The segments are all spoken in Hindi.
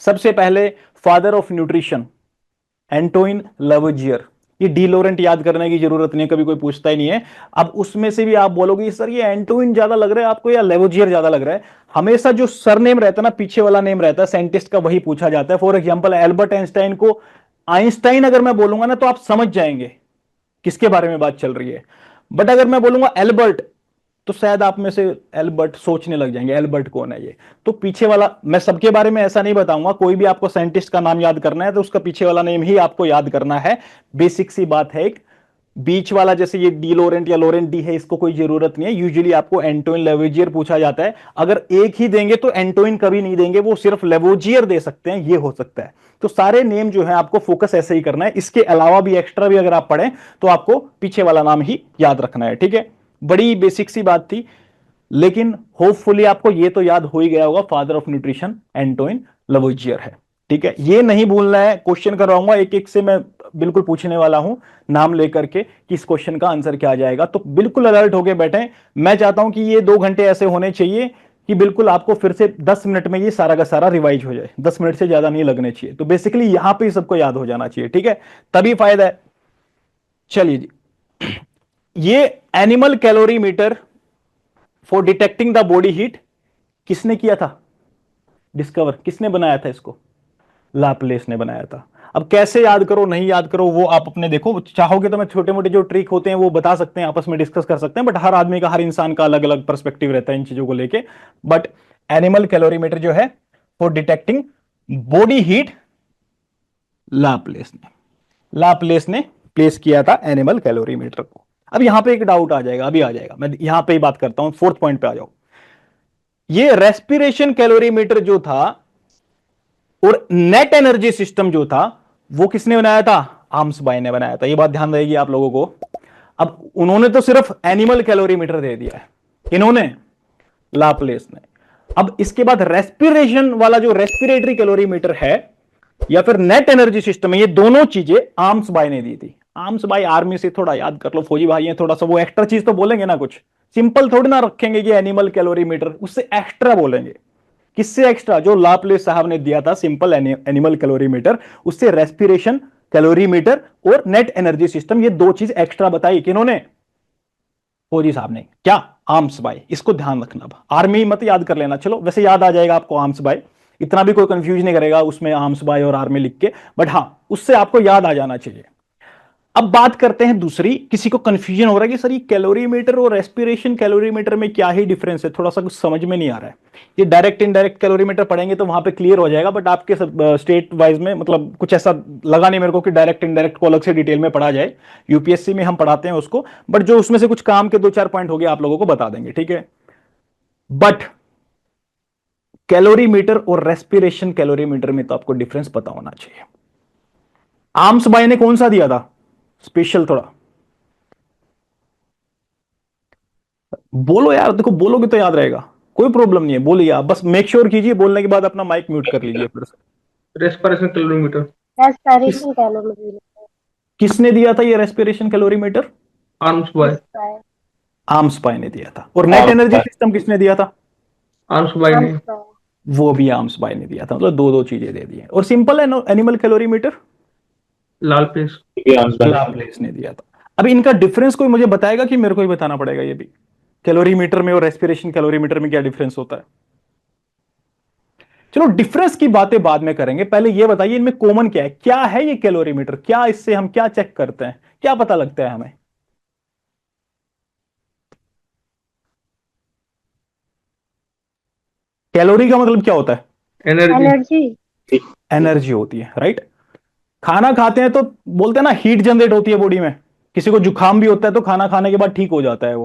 सबसे पहले फादर ऑफ न्यूट्रिशन एंटोइन लवोजियर। ये डी लोरेंट याद करने की जरूरत नहीं है, कभी कोई पूछता ही नहीं है। अब उसमें से भी आप बोलोगे सर ये एंटोइन ज्यादा लग रहा है आपको या लेवोजियर ज्यादा लग रहा है। हमेशा जो सरनेम रहता है ना, पीछे वाला नेम रहता है साइंटिस्ट का, वही पूछा जाता है। फॉर एग्जाम्पल एल्बर्ट आइंस्टाइन को आइंस्टाइन अगर मैं बोलूंगा ना तो आप समझ जाएंगे किसके बारे में बात चल रही है। बट अगर मैं बोलूंगा एल्बर्ट तो शायद आप में से एल्बर्ट सोचने लग जाएंगे एल्बर्ट कौन है ये। तो पीछे वाला, मैं सबके बारे में ऐसा नहीं बताऊंगा, कोई भी आपको साइंटिस्ट का नाम याद करना है तो उसका पीछे वाला नेम ही आपको याद करना है। बेसिक सी बात है। एक बीच वाला जैसे ये डी लोरेंट या लोरेंट डी है, इसको कोई जरूरत नहीं है। यूजुअली आपको एंटोइन लेवोजियर पूछा जाता है। अगर एक ही देंगे तो एंटोइन कभी नहीं देंगे, वो सिर्फ लेवोजियर दे सकते हैं, ये हो सकता है। तो सारे नेम जो है आपको फोकस ऐसे ही करना है। इसके अलावा भी एक्स्ट्रा भी अगर आप पढ़ें तो आपको पीछे वाला नाम ही याद रखना है, ठीक है। बड़ी बेसिक सी बात थी, लेकिन होपफुली आपको ये तो याद हो ही गया होगा, फादर ऑफ न्यूट्रिशन एंटोइन लवोजियर है, ठीक है। ये नहीं भूलना है, क्वेश्चन करवाऊंगा एक एक से, मैं बिल्कुल पूछने वाला हूं नाम लेकर के कि इस क्वेश्चन का आंसर क्या आ जाएगा। तो बिल्कुल अलर्ट होके बैठे। मैं चाहता हूं कि ये 2 घंटे ऐसे होने चाहिए कि बिल्कुल आपको फिर से 10 मिनट में ये सारा का सारा रिवाइज हो जाए। 10 मिनट से ज्यादा नहीं लगने चाहिए। तो बेसिकली यहां पे सबको याद हो जाना चाहिए, ठीक है, तभी फायदा है। चलिए जी, ये animal calorimeter for detecting the body heat किसने किया था डिस्कवर, किसने बनाया था इसको? लाप्लेस ने बनाया था। अब कैसे याद करो नहीं याद करो वो आप अपने देखो, चाहोगे तो मैं छोटे मोटे जो ट्रिक होते हैं वो बता सकते हैं, आपस में डिस्कस कर सकते हैं, बट हर आदमी का, हर इंसान का अलग अलग पर्सपेक्टिव रहता है इन चीजों को लेके। बट एनिमल कैलोरीमीटर जो है for detecting body heat, Laplace ने प्लेस किया था एनिमल कैलोरीमीटर को। अब यहां पे एक डाउट आ जाएगा, अभी आ जाएगा, मैं यहां पे ही बात करता हूं, फोर्थ पॉइंट पे आ जाओ। ये रेस्पिरेशन कैलोरीमीटर जो था और नेट एनर्जी सिस्टम जो था वो किसने बनाया था? आर्म्सबाई ने बनाया था। ये बात ध्यान रहेगी आप लोगों को। अब उन्होंने तो सिर्फ एनिमल कैलोरीमीटर दे दिया है, इन्होंने, लाप्लेस ने। अब इसके बाद रेस्पिरेशन वाला जो रेस्पिरेटरी कैलोरीमीटर है या फिर नेट एनर्जी सिस्टम है, ये दोनों चीजें आर्म्सबाई ने दी थी। आर्म्सबाई आर्मी से थोड़ा याद कर लो, फौजी भाई हैं, थोड़ा सा वो एक्स्ट्रा चीज तो बोलेंगे ना, कुछ सिंपल थोड़ी ना रखेंगे कि एनिमल कैलोरीमीटर, उससे एक्स्ट्रा बोलेंगे। किससे एक्स्ट्रा? जो लाप्लेस साहब ने दिया था सिंपल एनिमल कैलोरीमीटर, उससे रेस्पिरेशन कैलोरीमीटर और नेट एनर्जी सिस्टम, ये दो चीज एक्स्ट्रा बताई किन्होंने? फौजी साहब ने। क्या? Armsby. इसको ध्यान रखना, आर्मी मत याद कर लेना, चलो वैसे याद आ जाएगा आपको आर्म्स बाय, इतना भी कोई कंफ्यूज नहीं करेगा उसमें आर्म्स बाय और आर्मी लिख के, बट हाँ उससे आपको याद आ जाना चाहिए। अब बात करते हैं दूसरी, किसी को कंफ्यूजन हो रहा है कि सर ये कैलोरीमीटर और रेस्पिरेशन कैलोरीमीटर में क्या ही डिफरेंस है, थोड़ा सा कुछ समझ में नहीं आ रहा है। ये डायरेक्ट इनडायरेक्ट कैलोरीमीटर पढ़ेंगे तो वहां पे क्लियर हो जाएगा, बट आपके स्टेट वाइज में मतलब कुछ ऐसा लगा नहीं मेरे को कि डायरेक्ट इनडायरेक्ट को अलग से डिटेल में पढ़ा जाए। यूपीएससी में हम पढ़ाते हैं उसको, बट जो उसमें से कुछ काम के 2-4 पॉइंट हो गए आप लोगों को बता देंगे, ठीक है। बट कैलोरीमीटर और रेस्पिरेशन कैलोरीमीटर में तो आपको डिफरेंस पता होना चाहिए। आर्म्स बाय ने कौन सा दिया था स्पेशल? थोड़ा बोलो यार, देखो बोलोगे तो याद रहेगा, कोई प्रॉब्लम नहीं है, बोलिए आप, बस मेक श्योर कीजिए बोलने के बाद अपना माइक म्यूट कर लीजिए फिर से। Respiration calorimeter. किस, रेस्पिरेशन कैलोरीमीटर। किसने दिया था ये respiration calorimeter? Armsby. Armsby ने दिया था। और नेट एनर्जी सिस्टम किसने दिया था? आर्म्स बाय ने। वो भी आर्म्स बाय ने दिया था। मतलब दो दो चीजें दे दी हैं। और simple animal calorimeter Laplace. Laplace ने दिया था। अब इनका डिफरेंस कोई मुझे बताएगा कि मेरे को ही बताना पड़ेगा ये भी, कैलोरीमीटर में और रेस्पिरेशन कैलोरीमीटर में क्या डिफरेंस होता है? चलो डिफरेंस की बातें बाद में करेंगे, पहले ये बताइए इनमें कॉमन क्या है, क्या है ये कैलोरीमीटर, क्या इससे हम क्या चेक करते हैं, क्या पता लगता है हमें? कैलोरी का मतलब क्या होता है? एनर्जी। एनर्जी होती है, राइट। खाना खाते हैं तो बोलते हैं ना हीट जनरेट होती है बॉडी में। किसी को जुकाम भी होता है तो खाना खाने के बाद ठीक हो जाता है वो।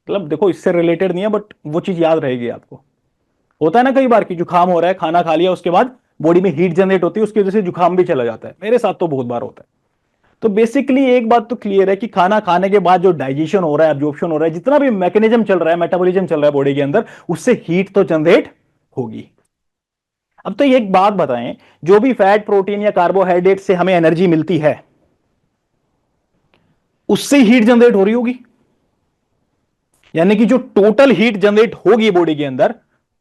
मतलब देखो इससे रिलेटेड नहीं है, बट वो चीज याद रहेगी आपको। होता है ना कई बार कि जुकाम हो रहा है, खाना खा लिया, उसके बाद बॉडी में हीट जनरेट होती है, उसकी वजह से जुकाम भी चला जाता है। मेरे साथ तो बहुत बार होता है। तो बेसिकली एक बात तो क्लियर है कि खाना खाने के बाद जो डाइजेशन हो रहा है, एब्जॉर्प्शन हो रहा है, जितना भी मैकेनिज्म चल रहा है, मेटाबॉलिज्म चल रहा है बॉडी के अंदर, उससे हीट तो जनरेट होगी। अब तो एक बात बताएं, जो भी फैट, प्रोटीन या कार्बोहाइड्रेट से हमें एनर्जी मिलती है उससे हीट जनरेट हो रही होगी। यानी कि जो टोटल हीट जनरेट होगी बॉडी के अंदर,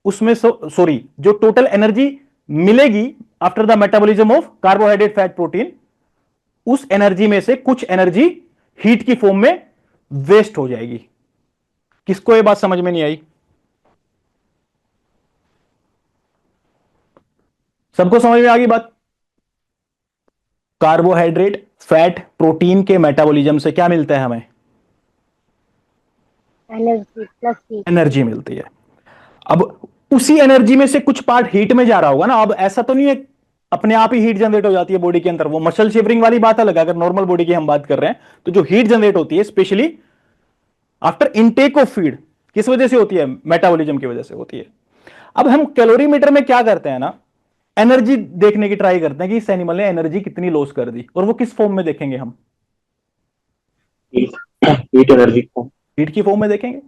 उसमें सॉरी जो टोटल एनर्जी मिलेगी after the metabolism of carbohydrate, fat, protein, उस एनर्जी में से कुछ एनर्जी हीट की फॉर्म में वेस्ट हो जाएगी। किसको ये बात समझ में नहीं आई? सबको समझ में आ गई बात? कार्बोहाइड्रेट, फैट, प्रोटीन के मेटाबॉलिज्म से क्या मिलता है हमें? Energy plus heat. एनर्जी मिलती है। अब उसी एनर्जी में से कुछ पार्ट हीट में जा रहा होगा ना। अब ऐसा तो नहीं है अपने आप ही हीट जनरेट हो जाती है बॉडी के अंदर, वो मसल शिवरिंग वाली बात अलग है। अगर नॉर्मल बॉडी की हम बात कर रहे हैं तो जो हीट जनरेट होती है specially after intake of feed, किस वजह से होती है? मेटाबॉलिज्म की वजह से होती है। अब हम कैलोरीमीटर में क्या करते हैं ना, एनर्जी देखने की ट्राई करते हैं कि इस एनिमल ने एनर्जी कितनी लॉस कर दी, और वो किस फॉर्म में देखेंगे हम? हीट एनर्जी को हीट की फॉर्म में देखेंगे।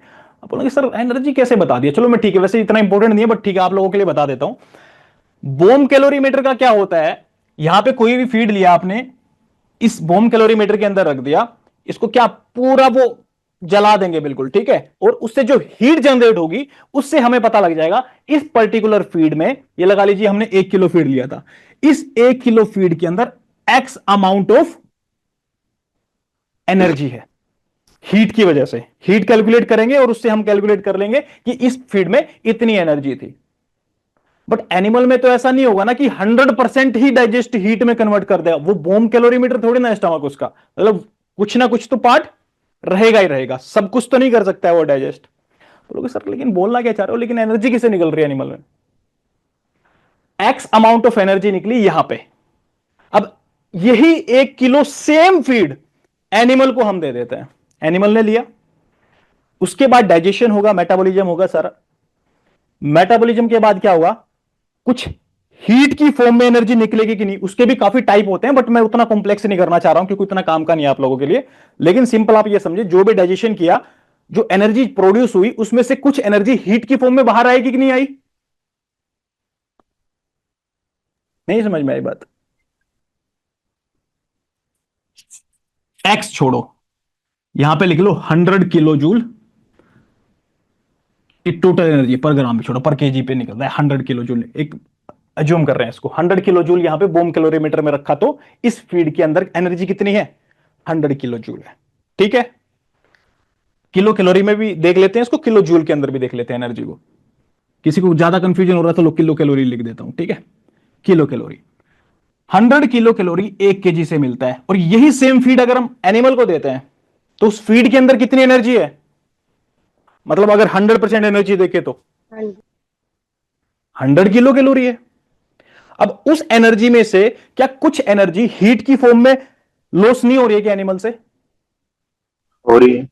आप बोलोगे सर एनर्जी कैसे बता दिया? चलो मैं ठीक है, वैसे इतना इंपॉर्टेंट नहीं है बट ठीक है आप लोगों के लिए बता देता हूं। बोम कैलोरीमीटर का क्या होता है, यहां पे कोई भी फीड लिया आपने, इस बोम कैलोरीमीटर के अंदर रख दिया, इसको क्या पूरा वो जला देंगे बिल्कुल, ठीक है, और उससे जो हीट जनरेट होगी उससे हमें पता लग जाएगा इस पर्टिकुलर फीड में, ये लगा लीजिए हमने 1 किलो फीड लिया था, इस 1 किलो फीड के अंदर एक्स अमाउंट ऑफ एनर्जी है। हीट की वजह से हीट कैलकुलेट करेंगे और उससे हम कैलकुलेट कर लेंगे कि इस फीड में इतनी एनर्जी थी। बट एनिमल में तो ऐसा नहीं होगा ना कि 100% ही डाइजेस्ट हीट में कन्वर्ट कर देगा। वो बोम कैलोरीमीटर थोड़ी ना स्टमक उसका, मतलब कुछ ना कुछ तो पार्ट रहेगा ही रहेगा, सब कुछ तो नहीं कर सकता है वो डाइजेस्ट। बोलोगे सर लेकिन बोलना क्या चाह रहे हो, लेकिन एनर्जी किसे निकल रही है एनिमल में? एक्स अमाउंट ऑफ एनर्जी निकली यहां पे। अब यही 1 किलो सेम फीड एनिमल को हम दे देते हैं, एनिमल ने लिया, उसके बाद डाइजेशन होगा, मेटाबॉलिज्म होगा सारा। मेटाबॉलिज्म के बाद क्या होगा, कुछ हीट की फॉर्म में एनर्जी निकलेगी कि नहीं, उसके भी काफी टाइप होते हैं बट मैं उतना कॉम्प्लेक्स नहीं करना चाह रहा हूं क्योंकि उतना काम का नहीं है आप लोगों के लिए। लेकिन सिंपल आप ये समझिए, जो भी डाइजेशन किया, जो एनर्जी प्रोड्यूस हुई उसमें से कुछ एनर्जी हीट की फॉर्म में बाहर आएगी कि नहीं आई? नहीं समझ में आई बात? एक्स छोड़ो, यहां पे लिख लो 100 किलो जूल टोटल एनर्जी पर ग्राम, भी छोड़ो, पर केजी पे निकलता है 100 किलो जूल। एक अज्यूम कर रहे हैं इसको, 100 किलो जूल यहां पे बोम कैलोरीमीटर में रखा, तो इस फीड के अंदर एनर्जी कितनी है? 100 किलो जूल है, ठीक है। किलो कैलोरी में भी देख लेते हैं इसको, किलो जूल के अंदर भी देख लेते हैं एनर्जी को। किसी को ज्यादा कंफ्यूजन हो रहा तो किलो कैलोरी लिख देता हूं, ठीक है। Kilo calorie, 100 kilo calorie 1 KG से मिलता है। और यही सेम फीड अगर हम एनिमल को देते हैं तो उस फीड के अंदर कितनी एनर्जी है? मतलब अगर 100% एनर्जी देखे तो 100 किलो कैलोरी है। अब उस एनर्जी में से क्या कुछ एनर्जी हीट की फॉर्म में लॉस नहीं हो रही है कि एनिमल से? हो रही है।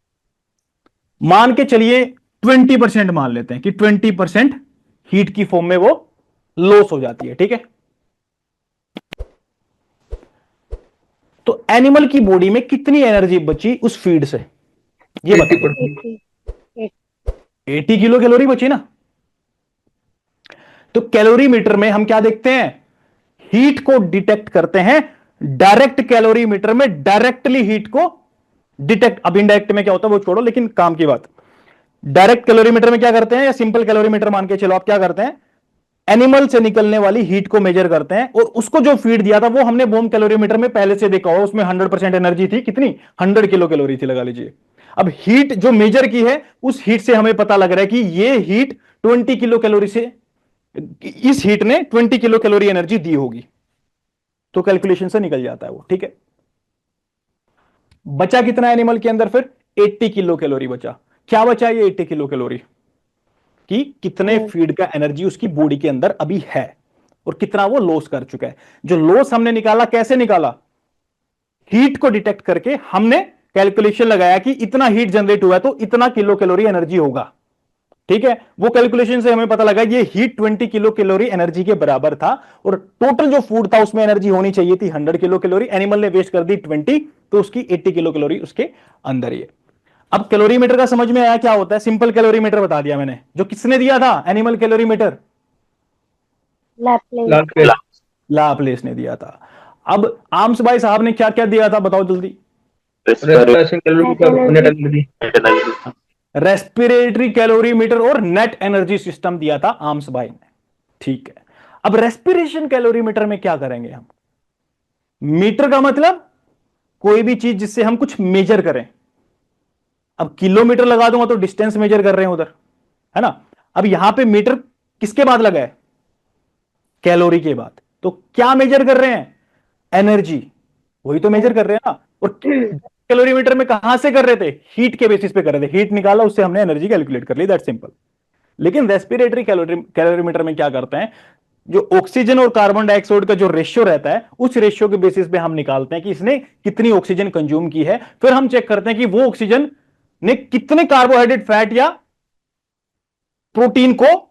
मान के चलिए 20% मान लेते हैं कि 20% हीट की फॉर्म में वो लॉस हो जाती है, ठीक है। तो एनिमल की बॉडी में कितनी एनर्जी बची उस फीड से, ये बताओ। 80 किलो कैलोरी बची ना। तो कैलोरीमीटर में हम क्या देखते हैं? हीट को डिटेक्ट करते हैं। डायरेक्ट कैलोरीमीटर में डायरेक्टली हीट को डिटेक्ट, अब इनडायरेक्ट में क्या होता है वो छोड़ो, लेकिन काम की बात। डायरेक्ट कैलोरीमीटर में क्या करते हैं, या सिंपल कैलोरीमीटर मान के चलो आप, क्या करते हैं? एनिमल से निकलने वाली हीट को मेजर करते हैं, और उसको जो फीड दिया था वो हमने बोम कैलोरीमीटर में पहले से देखा होगा, उसमें 100% एनर्जी थी। कितनी? 100 किलो कैलोरी थी, लगा लीजिए। अब हीट जो मेजर की है उस हीट से हमें पता लग रहा है कि ये हीट 20 किलो कैलोरी से, इस हीट ने 20 किलो कैलोरी एनर्जी दी होगी, तो कैलकुलेशन से निकल जाता है वो, ठीक है। बचा कितना एनिमल के अंदर फिर? 80 किलो कैलोरी बचा। क्या बचा ये 80 किलो कैलोरी? कि कितने फीड का एनर्जी उसकी बॉडी के अंदर अभी है और कितना वो लॉस कर चुका है। जो लॉस हमने निकाला, कैसे निकाला? हीट को डिटेक्ट करके हमने कैलकुलेशन लगाया कि इतना हीट जनरेट हुआ है तो इतना किलो कैलोरी एनर्जी होगा, ठीक है। वो कैलकुलेशन से हमें पता लगा ये हीट 20 किलो कैलोरी एनर्जी के बराबर था, और टोटल जो फूड था उसमें एनर्जी होनी चाहिए थी 100 किलो कैलोरी, एनिमल ने वेस्ट कर दी 20, तो उसकी 80 किलो कैलोरी उसके अंदर ही है। अब कैलोरीमीटर का समझ में आया क्या होता है? सिंपल कैलोरीमीटर बता दिया मैंने। जो किसने दिया था एनिमल कैलोरीमीटर? लाप्लेस ने दिया था। अब आर्म्स भाई साहब ने क्या क्या दिया था, बताओ जल्दी। रेस्पिरेटरी कैलोरीमीटर और नेट एनर्जी सिस्टम दिया था आर्म्स भाई ने, ठीक है। अब रेस्पिरेशन कैलोरीमीटर में क्या करेंगे हम? मीटर का मतलब कोई भी चीज जिससे हम कुछ मेजर करें। अब किलोमीटर लगा दूंगा तो डिस्टेंस मेजर कर रहे हैं उधर, है ना। अब यहां पे मीटर किसके बाद लगा है? कैलोरी के बाद। तो क्या मेजर कर रहे हैं? एनर्जी, वही तो मेजर कर रहे हैं ना। और कैलोरीमीटर में कहां से कर रहे थे? हीट के बेसिस पे कर रहे थे, हीट निकाला उससे हमने एनर्जी कैलकुलेट कर ली, दैट सिंपल। लेकिन रेस्पिरेटरी कैलोरीमीटर में क्या करते हैं? जो ऑक्सीजन और कार्बन डाइऑक्साइड का जो रेशियो रहता है, उस रेशियो के बेसिस पे हम निकालते हैं कि इसने कितनी ऑक्सीजन कंज्यूम की है। फिर हम चेक करते हैं कि वो ऑक्सीजन ने कितने कार्बोहाइड्रेट, फैट या प्रोटीन को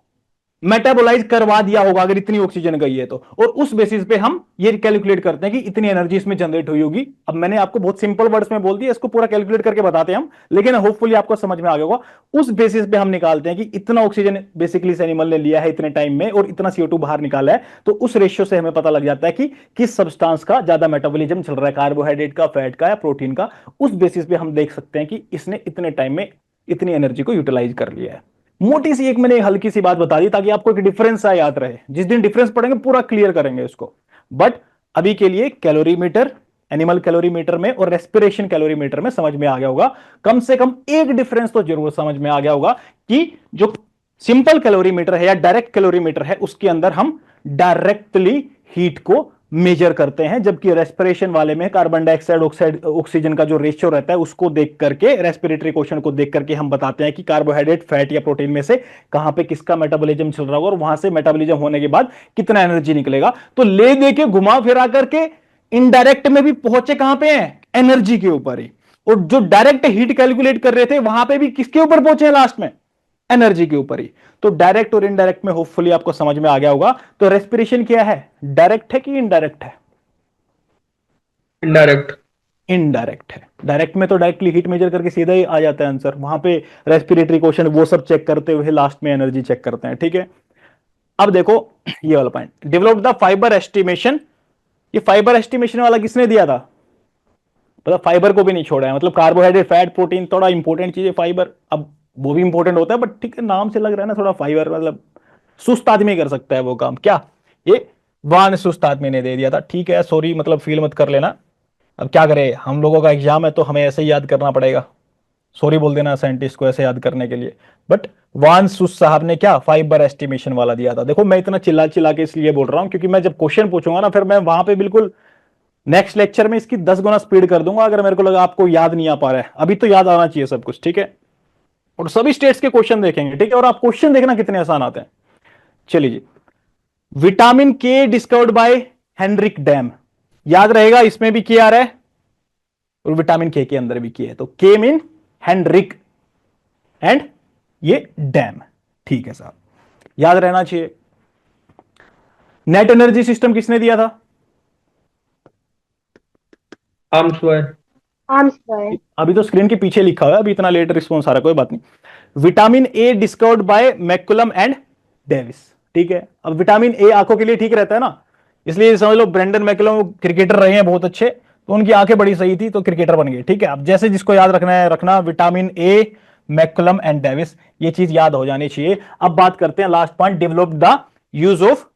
मेटाबोलाइज करवा दिया होगा अगर इतनी ऑक्सीजन गई है तो। और उस बेसिस पे हम ये कैलकुलेट करते हैं कि इतनी एनर्जी इसमें जनरेट हुई होगी। अब मैंने आपको बहुत सिंपल वर्ड्स में बोल दिया, इसको पूरा कैलकुलेट करके बताते हैं हम, लेकिन होपफुली आपको समझ में आ गया होगा। उस बेसिस पे हम निकालते हैं कि इतना ऑक्सीजन बेसिकली इस एनिमल ने लिया है इतने टाइम में और इतना CO2 बाहर निकाला है। तो उस रेशियो से हमें पता लग जाता है कि किस सब्सटेंस का ज्यादा मेटाबॉलिज्म चल रहा है, कार्बोहाइड्रेट का, फैट का या प्रोटीन का। उस बेसिस पे हम देख सकते हैं कि इसने इतने टाइम में इतनी एनर्जी को यूटिलाइज कर लिया है। मोटी सी एक मैंने हल्की सी बात बता दी ताकि आपको एक डिफरेंस सा याद रहे। जिस दिन डिफरेंस पढ़ेंगे पूरा क्लियर करेंगे इसको। बट अभी के लिए कैलोरीमीटर, एनिमल कैलोरीमीटर में और रेस्पिरेशन कैलोरीमीटर में समझ में आ गया होगा। कम से कम एक डिफरेंस तो जरूर समझ में आ गया होगा कि जो सिंपल कैलोरीमीटर है या डायरेक्ट कैलोरीमीटर है, उसके अंदर हम डायरेक्टली हीट को मेजर करते हैं, जबकि रेस्पिरेशन वाले में कार्बन डाइऑक्साइड ऑक्सीजन का जो रेशियो रहता है उसको देख करके, रेस्पिरेटरी क्वेश्चन को देख करके हम बताते हैं कि कार्बोहाइड्रेट, फैट या प्रोटीन में से कहां पे किसका मेटाबॉलिज्म चल रहा होगा और वहां से मेटाबॉलिज्म होने के बाद कितना एनर्जी निकलेगा। तो ले दे के घुमा फिरा करके इनडायरेक्ट में भी पहुंचे कहां पे हैं? एनर्जी के ऊपर ही। और जो डायरेक्ट हीट कैलकुलेट कर रहे थे वहां पे भी किसके ऊपर पहुंचे लास्ट में? एनर्जी के ऊपर ही। तो डायरेक्ट और इनडायरेक्ट में होपफुली आपको समझ में आ गया होगा। तो रेस्पिरेशन क्या है? डायरेक्ट है कि इनडायरेक्ट है? इनडायरेक्ट। इनडायरेक्ट है। डायरेक्ट में तो डायरेक्टली हीट मेजर करके सीधा ही आ जाता है आंसर। वहां पे रेस्पिरेटरी क्वेश्चन वो सब चेक करते हुए लास्ट में एनर्जी चेक करते हैं, ठीक है। अब देखो ये वाला point, develop the fibre estimation. ये फाइबर एस्टिमेशन वाला किसने दिया था? मतलब फाइबर को भी नहीं छोड़ा है, मतलब कार्बोहाइड्रेट, फैट, प्रोटीन, थोड़ा इंपॉर्टेंट चीज है फाइबर। अब वो भी इंपॉर्टेंट होता है बट ठीक है, नाम से लग रहा है ना थोड़ा फाइबर, मतलब सुस्त आदमी कर सकता है वो काम। क्या ये वान सुस्त आदमी ने दे दिया था? ठीक है, सॉरी, मतलब फील मत कर लेना। अब क्या करें, हम लोगों का एग्जाम है तो हमें ऐसे ही याद करना पड़ेगा। सॉरी बोल देना साइंटिस्ट को ऐसे याद करने के लिए। बट वान सुस साहब ने क्या फाइबर एस्टिमेशन वाला दिया था। देखो मैं इतना चिल्ला चिल्ला के इसलिए बोल रहा हूं क्योंकि मैं जब क्वेश्चन पूछूंगा ना, फिर मैं वहां पे बिल्कुल नेक्स्ट लेक्चर में इसकी 10 गुना स्पीड कर दूंगा अगर मेरे को लगा आपको याद नहीं आ पा रहा है। अभी तो याद आना चाहिए सब कुछ, ठीक है। और सभी स्टेट्स के क्वेश्चन देखेंगे, ठीक है। और आप क्वेश्चन देखना कितने आसान आते हैं। चलिए जी, विटामिन के डिस्कवर्ड बाय हेनरिक डैम, याद रहेगा इसमें भी के आ रहा है और विटामिन के अंदर भी के है। तो के मीन हेनरिक एंड ये डैम, ठीक है साहब, याद रहना चाहिए। नेट एनर्जी सिस्टम किसने दिया था? आर्म्सवर्थ। आर्म्सवर्थ। अभी तो स्क्रीन के पीछे लिखा हुआ है, अभी इतना लेट रिस्पॉन्स आ रहा है, कोई बात नहीं। Vitamin A discovered by McCullum and Davis, ठीक है। अब विटामिन ए आंखों के लिए ठीक रहता है ना, इसलिए समझ लो ब्रेंडन मैकुलम क्रिकेटर रहे हैं बहुत अच्छे, तो उनकी आंखें बड़ी सही थी तो क्रिकेटर बन गए, ठीक है। अब जैसे जिसको याद रखना है रखना, vitamin A, McCullum and Davis, ये चीज याद हो जानी चाहिए। अब बात करते हैं last point, develop the use of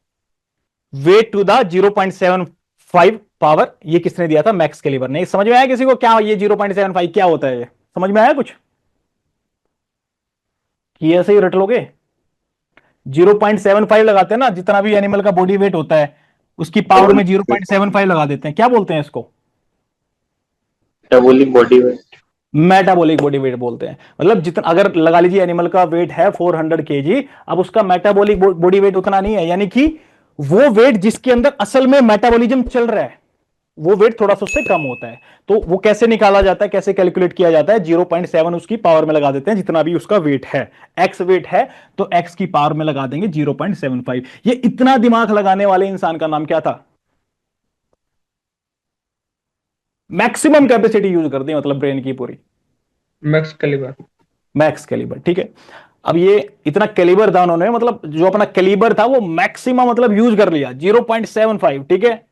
weight to the 0.75 power. ये किसने दिया था? मैक्स कैलिबर ने। समझ में आया किसी को क्या ये 0.75 क्या होता है? ये समझ में आया कुछ कि ऐसे ही रट लोगे? 0.75 लगाते हैं ना, जितना भी एनिमल का बॉडी वेट होता है उसकी पावर में 0.75 लगा देते हैं। क्या बोलते हैं इसको? Metabolic body weight. Metabolic body weight बोलते हैं। मतलब जितना, अगर लगा लीजिए एनिमल का वेट है 400 kg, अब उसका मेटाबॉलिक बॉडी वेट उतना नहीं है, यानी कि वो वेट जिसके अंदर असल में मेटाबॉलिज्म चल रहा है वो वेट थोड़ा सा उससे कम होता है। तो वो कैसे निकाला जाता है, कैसे कैलकुलेट किया जाता है? 0.7 उसकी पावर में लगा देते हैं, जितना भी उसका वेट है। एक्स वेट है तो एक्स की पावर में लगा देंगे 0.75। ये इतना दिमाग लगाने वाले इंसान का नाम क्या था? मैक्सिमम कैपेसिटी यूज करते हैं, मतलब ब्रेन की पूरी। Max calibre. मैक्स कैलिबर, ठीक है। अब ये इतना कैलिबर था उन्होंने, मतलब जो अपना कैलिबर था वो मैक्सिमम मतलब यूज कर लिया 0.75, ठीक है।